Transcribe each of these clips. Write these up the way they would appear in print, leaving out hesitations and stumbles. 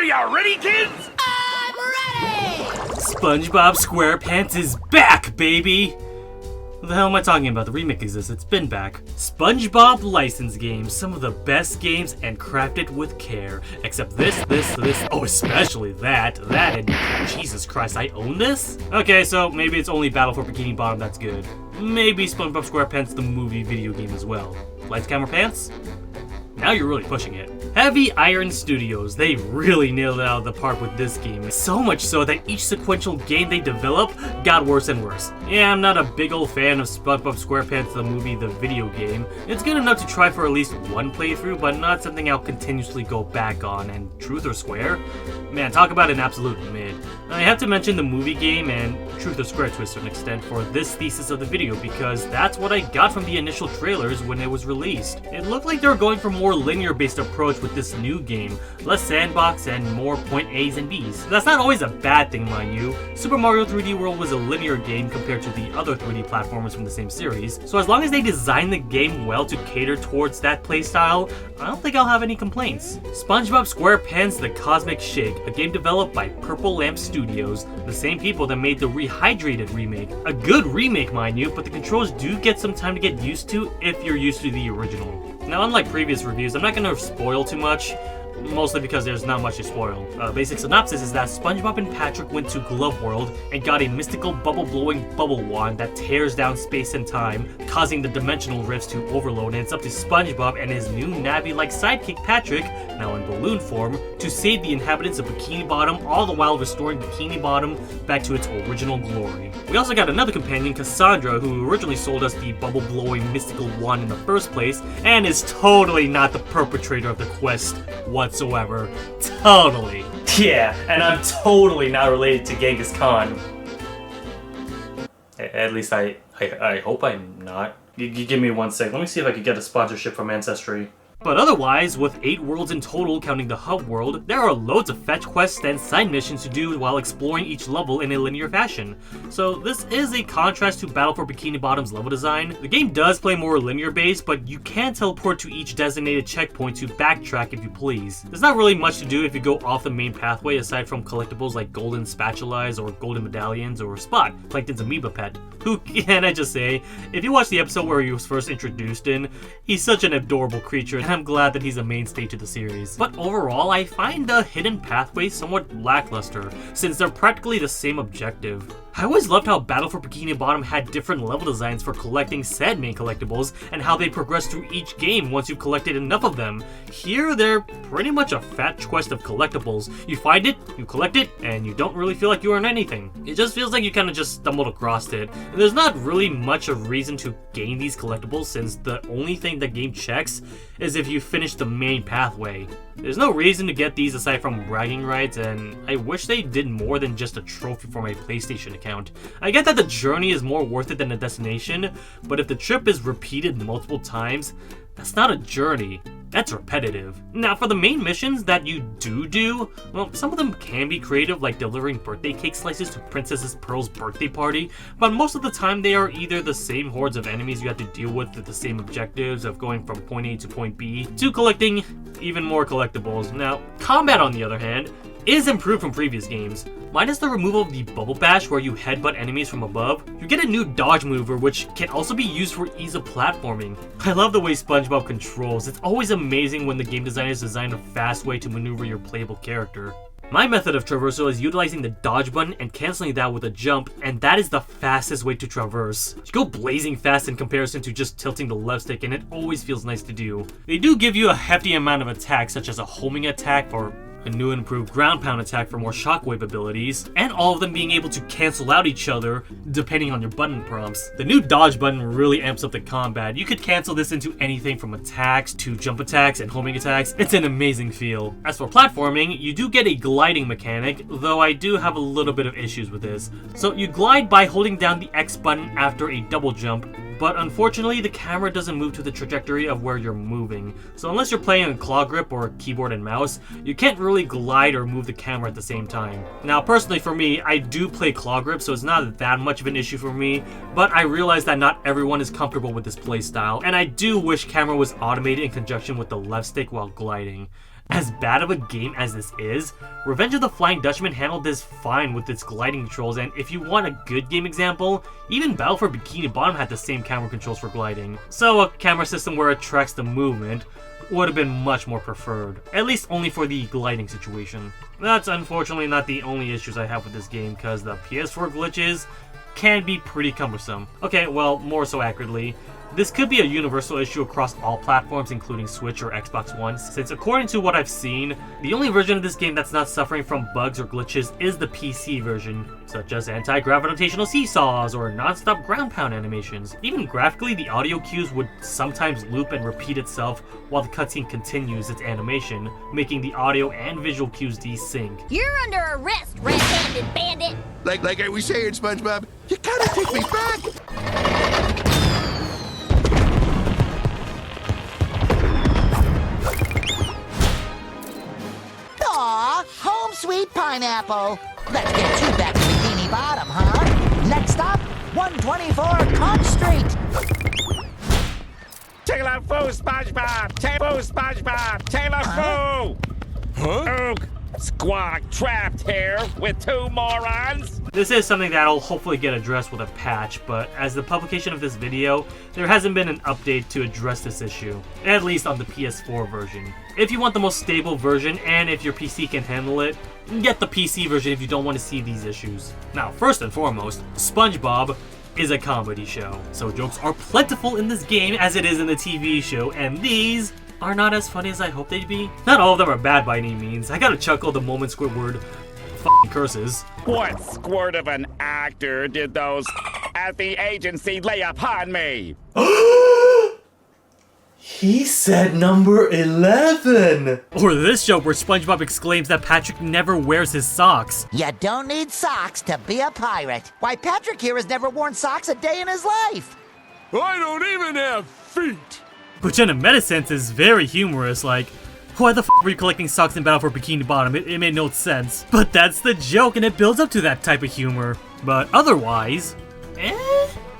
you ready, kids? I'm ready! SpongeBob SquarePants is back, baby! What the hell am I talking about? The remake exists, it's been back. SpongeBob license games, some of the best games and crafted with care. Except this, oh especially that, and Jesus Christ, I own this? Okay, so maybe it's only Battle for Bikini Bottom that's good. Maybe SpongeBob SquarePants the movie video game as well. Lights, camera, pants? Now you're really pushing it. Heavy Iron Studios, they really nailed it out of the park with this game. So much so that each sequential game they develop got worse and worse. Yeah, I'm not a big old fan of SpongeBob SquarePants the movie, the video game. It's good enough to try for at least one playthrough, but not something I'll continuously go back on. And truth or square? Man, talk about an absolute mid. I have to mention the movie game and truth or square to a certain extent for this thesis of the video because that's what I got from the initial trailers when it was released. It looked like they were going for more linear based approach with this new game, less sandbox and more point A's and B's. That's not always a bad thing, mind you. Super Mario 3D World was a linear game compared to the other 3D platformers from the same series, so as long as they design the game well to cater towards that playstyle, I don't think I'll have any complaints. SpongeBob SquarePants The Cosmic Shake, a game developed by Purple Lamp Studios, the same people that made the Rehydrated remake. A good remake, mind you, but the controls do get some time to get used to if you're used to the original. Now, unlike previous reviews, I'm not going to spoil too much, mostly because there's not much to spoil. Basic synopsis is that SpongeBob and Patrick went to Glove World and got a mystical bubble-blowing bubble wand that tears down space and time, causing the dimensional rifts to overload, and it's up to SpongeBob and his new Navi-like sidekick Patrick, now in balloon form, to save the inhabitants of Bikini Bottom, all the while restoring Bikini Bottom back to its original glory. We also got another companion, Cassandra, who originally sold us the bubble-blowing mystical wand in the first place, and is totally not the perpetrator of the quest whatsoever. Totally. Yeah, and I'm totally not related to Genghis Khan. At least I hope I'm not. You give me 1 sec. Let me see if I can get a sponsorship from Ancestry. But otherwise, with 8 worlds in total counting the hub world, there are loads of fetch quests and side missions to do while exploring each level in a linear fashion. So this is a contrast to Battle for Bikini Bottom's level design. The game does play more linear based, but you can teleport to each designated checkpoint to backtrack if you please. There's not really much to do if you go off the main pathway aside from collectibles like golden spatulas or golden medallions or Spot, Plankton's amoeba pet. Who can I just say, if you watch the episode where he was first introduced in, he's such an adorable creature and I'm glad that he's a mainstay to the series. But overall, I find the hidden pathways somewhat lackluster, since they're practically the same objective. I always loved how Battle for Bikini Bottom had different level designs for collecting said main collectibles, and how they progress through each game once you've collected enough of them. Here, they're pretty much a fetch quest of collectibles. You find it, you collect it, and you don't really feel like you earn anything. It just feels like you kind of just stumbled across it. And there's not really much of reason to gain these collectibles, since the only thing the game checks is if you finish the main pathway. There's no reason to get these aside from bragging rights, and I wish they did more than just a trophy for my PlayStation account. I get that the journey is more worth it than the destination, but if the trip is repeated multiple times, that's not a journey. That's repetitive. Now, for the main missions that you do, well, some of them can be creative, like delivering birthday cake slices to Princess Pearl's birthday party, but most of the time they are either the same hordes of enemies you have to deal with the same objectives of going from point A to point B, to collecting even more collectibles. Now, combat, on the other hand, is improved from previous games. Minus the removal of the Bubble Bash where you headbutt enemies from above, you get a new dodge mover which can also be used for ease of platforming. I love the way SpongeBob controls. It's always amazing when the game designers design a fast way to maneuver your playable character. My method of traversal is utilizing the dodge button and cancelling that with a jump, and that is the fastest way to traverse. You go blazing fast in comparison to just tilting the left stick, and it always feels nice to do. They do give you a hefty amount of attacks, such as a homing attack or a new and improved ground pound attack for more shockwave abilities, and all of them being able to cancel out each other depending on your button prompts. The new dodge button really amps up the combat. You could cancel this into anything from attacks to jump attacks and homing attacks. It's an amazing feel. As for platforming, you do get a gliding mechanic, though I do have a little bit of issues with this. So you glide by holding down the X button after a double jump, but unfortunately the camera doesn't move to the trajectory of where you're moving. So unless you're playing a claw grip or a keyboard and mouse, you can't really glide or move the camera at the same time. Now personally for me, I do play claw grip, so it's not that much of an issue for me, but I realize that not everyone is comfortable with this playstyle, and I do wish camera was automated in conjunction with the left stick while gliding. As bad of a game as this is, Revenge of the Flying Dutchman handled this fine with its gliding controls, and if you want a good game example, even Battle for Bikini Bottom had the same camera controls for gliding. So a camera system where it tracks the movement would have been much more preferred, at least only for the gliding situation. That's unfortunately not the only issues I have with this game, because the PS4 glitches can be pretty cumbersome. Okay, well, more so accurately, this could be a universal issue across all platforms, including Switch or Xbox One, since according to what I've seen, the only version of this game that's not suffering from bugs or glitches is the PC version, such as anti-gravitational seesaws or non-stop ground pound animations. Even graphically, the audio cues would sometimes loop and repeat itself while the cutscene continues its animation, making the audio and visual cues desync. You're under arrest, red-handed bandit! Like I was saying, SpongeBob, you gotta take me back! Aw, home sweet pineapple. Let's get you back to Bikini Bottom, huh? Next stop, 124 Conch Street. Taylor Foo, SpongeBob! Taylor Foo, SpongeBob! Taylor Foo! Huh? Ook! Squawk trapped here with two morons! This is something that'll hopefully get addressed with a patch, but as the publication of this video, there hasn't been an update to address this issue, at least on the PS4 version. If you want the most stable version, and if your PC can handle it, get the PC version if you don't want to see these issues. Now, first and foremost, SpongeBob is a comedy show, so jokes are plentiful in this game as it is in the TV show, and these are not as funny as I hoped they'd be. Not all of them are bad by any means. I gotta chuckle the moment Squidward f***ing curses. What squirt of an actor did those at the agency lay upon me? He said number 11! Or this joke where SpongeBob exclaims that Patrick never wears his socks. You don't need socks to be a pirate. Why, Patrick here has never worn socks a day in his life. I don't even have feet! Which in a meta sense is very humorous, like, why the f were you collecting socks in Battle for Bikini Bottom? It made no sense. But that's the joke, and it builds up to that type of humor. But otherwise,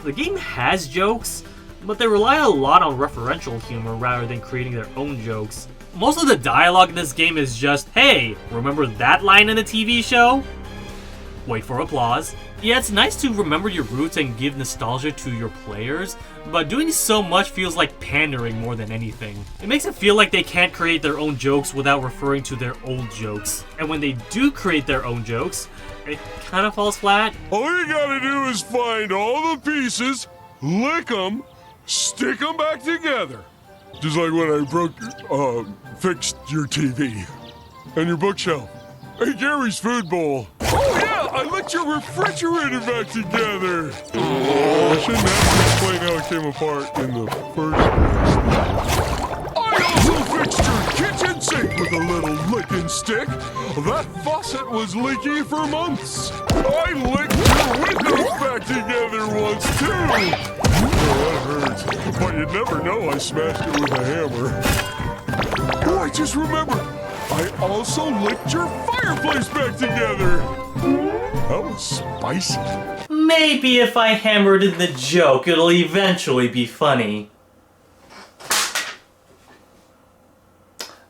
the game has jokes, but they rely a lot on referential humor rather than creating their own jokes. Most of the dialogue in this game is just, hey, remember that line in the TV show? Wait for applause. Yeah, it's nice to remember your roots and give nostalgia to your players, but doing so much feels like pandering more than anything. It makes it feel like they can't create their own jokes without referring to their old jokes. And when they do create their own jokes, it kind of falls flat. All you gotta do is find all the pieces, lick them, stick them back together. Just like when I fixed your TV and your bookshelf and Gary's food bowl. Oh yeah, I licked your refrigerator back together. I shouldn't have to explain how it came apart in the first place. I also fixed your kitchen sink with a little licking stick. That faucet was leaky for months. I licked your windows back together once too. Oh, that hurts. But you'd never know I smashed it with a hammer. Oh, I just remembered. I also licked your fireplace back together. That was spicy. Maybe if I hammered in the joke, it'll eventually be funny.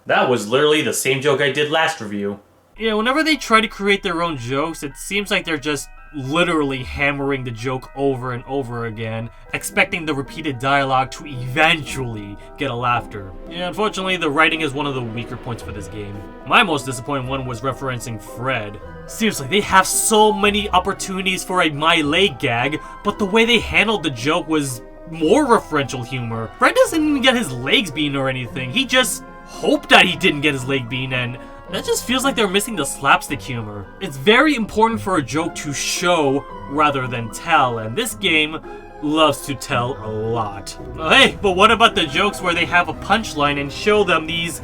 That was literally the same joke I did last review. Yeah, whenever they try to create their own jokes, it seems like they're just literally hammering the joke over and over again, expecting the repeated dialogue to eventually get a laughter. Yeah, unfortunately, the writing is one of the weaker points for this game. My most disappointing one was referencing Fred. Seriously, they have so many opportunities for a my leg gag, but the way they handled the joke was more referential humor. Fred doesn't even get his legs beaten or anything, he just hoped that he didn't get his leg beaten, and that just feels like they're missing the slapstick humor. It's very important for a joke to show rather than tell, and this game loves to tell a lot. Hey, but what about the jokes where they have a punchline and show them these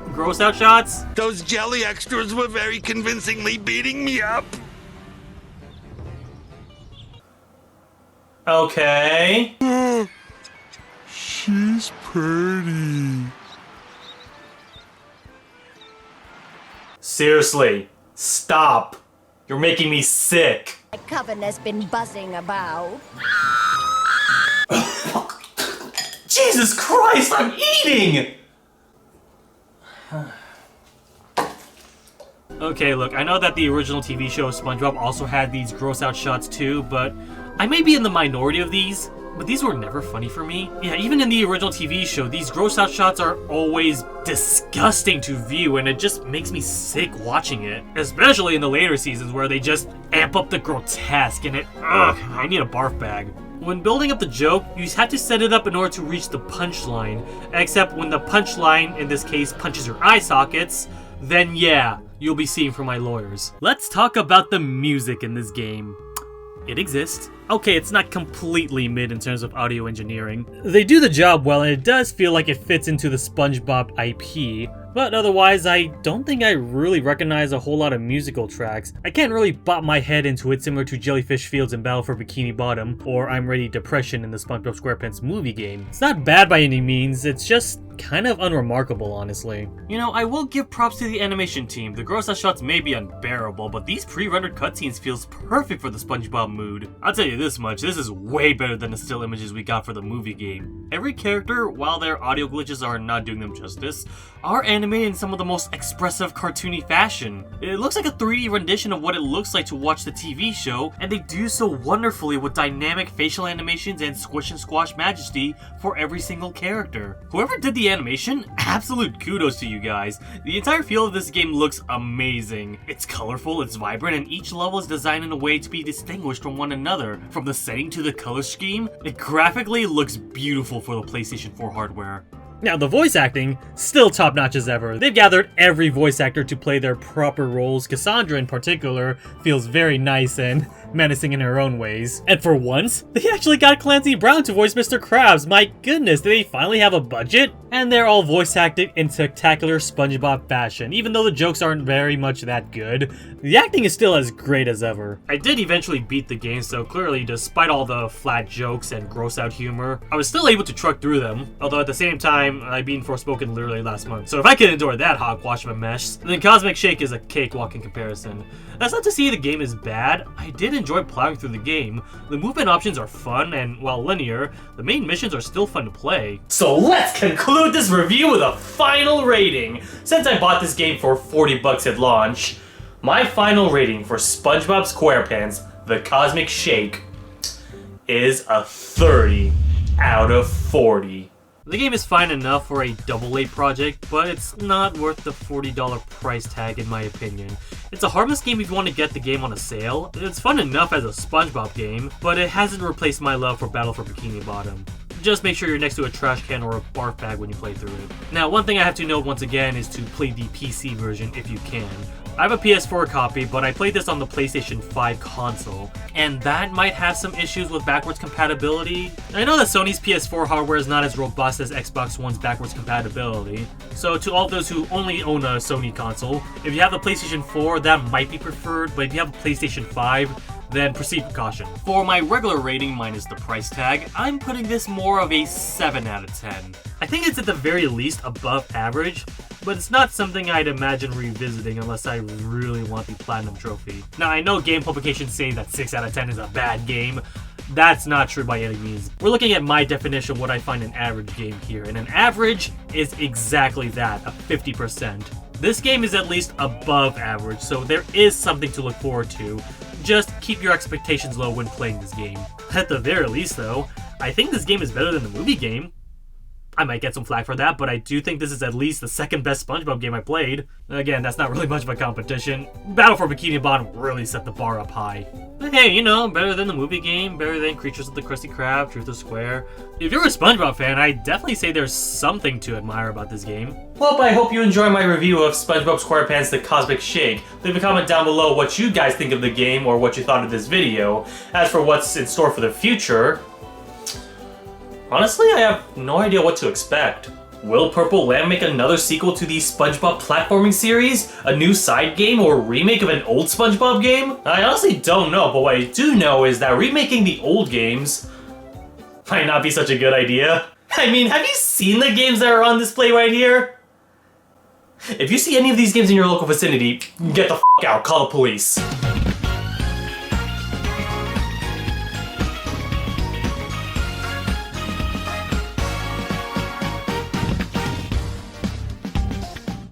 gross out shots? Those jelly extras were very convincingly beating me up. Okay. She's pretty. Seriously, stop. You're making me sick. My coven has been buzzing about. Jesus Christ, I'm eating! Okay, look, I know that the original TV show SpongeBob also had these gross out shots too, but I may be in the minority of these, but these were never funny for me. Yeah, even in the original TV show, these gross out shots are always disgusting to view, and it just makes me sick watching it. Especially in the later seasons where they just amp up the grotesque, and I need a barf bag. When building up the joke, you have to set it up in order to reach the punchline, except when the punchline, in this case, punches your eye sockets, then yeah, you'll be seeing from my lawyers. Let's talk about the music in this game. It exists. Okay, it's not completely mid in terms of audio engineering. They do the job well, and it does feel like it fits into the SpongeBob IP, but otherwise I don't think I really recognize a whole lot of musical tracks. I can't really bop my head into it similar to Jellyfish Fields in Battle for Bikini Bottom, or I'm Ready Depression in the SpongeBob SquarePants movie game. It's not bad by any means, it's just kind of unremarkable, honestly. You know, I will give props to the animation team. The gross out shots may be unbearable, but these pre-rendered cutscenes feels perfect for the SpongeBob mood. I'll tell you this much, this is way better than the still images we got for the movie game. Every character, while their audio glitches are not doing them justice, are animated in some of the most expressive cartoony fashion. It looks like a 3D rendition of what it looks like to watch the TV show, and they do so wonderfully with dynamic facial animations and squish and squash majesty for every single character. Whoever did the animation, absolute kudos to you guys. The entire feel of this game looks amazing. It's colorful, it's vibrant, and each level is designed in a way to be distinguished from one another. From the setting to the color scheme, it graphically looks beautiful for the PlayStation 4 hardware. Now, the voice acting, still top notch as ever. They've gathered every voice actor to play their proper roles. Cassandra in particular feels very nice and menacing in her own ways. And for once, they actually got Clancy Brown to voice Mr. Krabs. My goodness, did they finally have a budget? And they're all voice acted in spectacular SpongeBob fashion. Even though the jokes aren't very much that good, the acting is still as great as ever. I did eventually beat the game, so clearly, despite all the flat jokes and gross out humor, I was still able to truck through them. Although at the same time, I beat Forspoken literally last month. So if I can endure that hogwash of a mess, then Cosmic Shake is a cakewalk in comparison. That's not to say the game is bad. I did enjoy plowing through the game. The movement options are fun, and while linear, the main missions are still fun to play. So let's conclude this review with a final rating. Since I bought this game for $40 at launch, my final rating for SpongeBob SquarePants, The Cosmic Shake, is a 30 out of 40. The game is fine enough for a AA project, but it's not worth the $40 price tag in my opinion. It's a harmless game if you want to get the game on a sale. It's fun enough as a SpongeBob game, but it hasn't replaced my love for Battle for Bikini Bottom. Just make sure you're next to a trash can or a barf bag when you play through it. Now, one thing I have to note once again is to play the PC version if you can. I have a PS4 copy, but I played this on the PlayStation 5 console, and that might have some issues with backwards compatibility. I know that Sony's PS4 hardware is not as robust as Xbox One's backwards compatibility, so to all those who only own a Sony console, if you have the PlayStation 4, that might be preferred, but if you have a PlayStation 5, then proceed with caution. For my regular rating minus the price tag, I'm putting this more of a 7 out of 10. I think it's at the very least above average, but it's not something I'd imagine revisiting unless I really want the Platinum Trophy. Now, I know game publications say that 6 out of 10 is a bad game. That's not true by any means. We're looking at my definition of what I find an average game here, and an average is exactly that, a 50%. This game is at least above average, so there is something to look forward to. Just keep your expectations low when playing this game. At the very least, though, I think this game is better than the movie game. I might get some flack for that, but I do think this is at least the second best SpongeBob game I played. Again, that's not really much of a competition. Battle for Bikini Bottom really set the bar up high. But hey, you know, better than the movie game, better than Creatures of the Krusty Krab, Truth or Square. If you're a SpongeBob fan, I definitely say there's something to admire about this game. Well, I hope you enjoy my review of SpongeBob SquarePants The Cosmic Shake. Leave a comment down below what you guys think of the game or what you thought of this video. As for what's in store for the future, honestly, I have no idea what to expect. Will Purple Lamp make another sequel to the SpongeBob platforming series? A new side game or remake of an old SpongeBob game? I honestly don't know, but what I do know is that remaking the old games might not be such a good idea. I mean, have you seen the games that are on display right here? If you see any of these games in your local vicinity, get the f*** out, call the police.